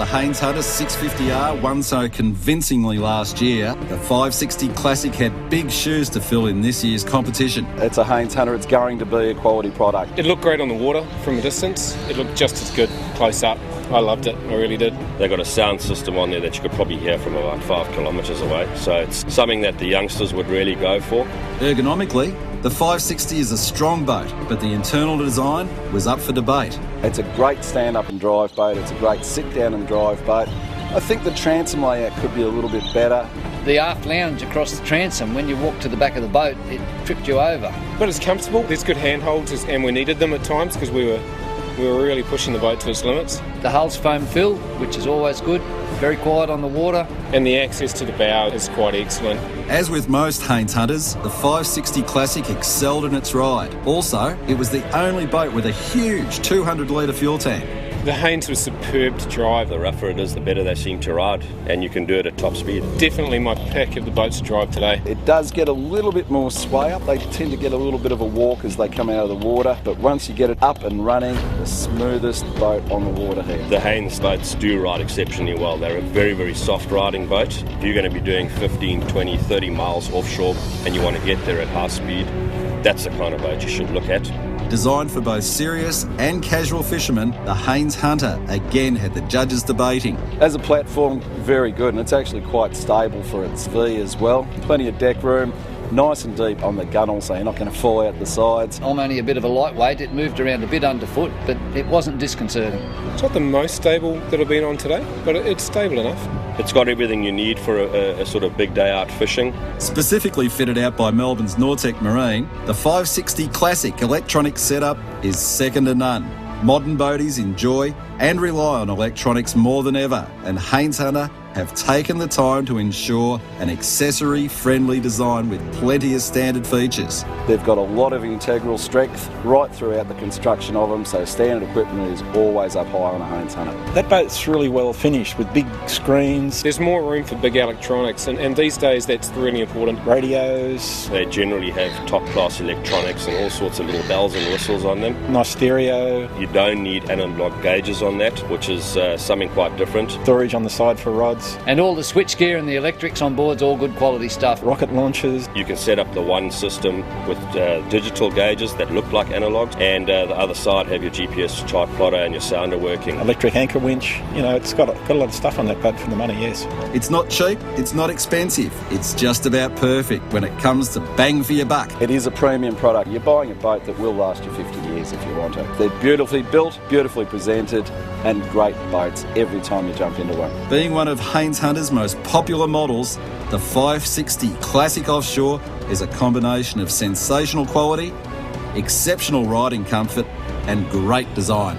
the Haines Hunter 650R won so convincingly last year, the 560 Classic had big shoes to fill in this year's competition. It's a Haines Hunter, it's going to be a quality product. It looked great on the water from a distance. It looked just as good close up. I loved it, I really did. They've got a sound system on there that you could probably hear from about 5 kilometres away. So it's something that the youngsters would really go for. Ergonomically, the 560 is a strong boat, but the internal design was up for debate. It's a great stand-up and drive boat, it's a great sit-down and drive boat. I think the transom layout could be a little bit better. The aft lounge across the transom, when you walk to the back of the boat, it tripped you over. But it's comfortable, there's good handholds, and we needed them at times because we were really pushing the boat to its limits. The hull's foam fill, which is always good, very quiet on the water. And the access to the bow is quite excellent. As with most Haines Hunters, the 560 Classic excelled in its ride. Also, it was the only boat with a huge 200-litre fuel tank. The Haines was superb to drive. The rougher it is, the better they seem to ride, and you can do it at top speed. Definitely my pick of the boats to drive today. It does get a little bit more sway up. They tend to get a little bit of a walk as they come out of the water, but once you get it up and running, the smoothest boat on the water here. The Haines boats do ride exceptionally well. They're a very, very soft riding boat. If you're going to be doing 15, 20, 30 miles offshore and you want to get there at high speed, that's the kind of boat you should look at. Designed for both serious and casual fishermen, the Haines Hunter again had the judges debating. As a platform, very good, and it's actually quite stable for its V as well. Plenty of deck room, nice and deep on the gunnel, so you're not going to fall out the sides. I'm only a bit of a lightweight, it moved around a bit underfoot, but it wasn't disconcerting. It's not the most stable that I've been on today, but it's stable enough. It's got everything you need for a sort of big day out fishing. Specifically fitted out by Melbourne's Nortec Marine, the 560 Classic electronic setup is second to none. Modern boaties enjoy and rely on electronics more than ever, and Haines Hunter have taken the time to ensure an accessory-friendly design with plenty of standard features. They've got a lot of integral strength right throughout the construction of them, so standard equipment is always up high on a Haines Hunter. That boat's really well finished with big screens. There's more room for big electronics, and these days that's really important. Radios. They generally have top-class electronics and all sorts of little bells and whistles on them. Nice stereo. You don't need analog gauges on that, which is something quite different. Storage on the side for rods. And all the switchgear and the electrics on board's all good quality stuff. Rocket launchers. You can set up the one system with digital gauges that look like analogs, and the other side have your GPS chart plotter and your sounder working. Electric anchor winch. You know, it's got a lot of stuff on that boat for the money, yes. It's not cheap, it's not expensive, it's just about perfect when it comes to bang for your buck. It is a premium product. You're buying a boat that will last you 50 years if you want it. They're beautifully built, beautifully presented, and great boats every time you jump into one. Being one of Haines Hunter's most popular models, the 560 Classic Offshore is a combination of sensational quality, exceptional riding comfort, and great design.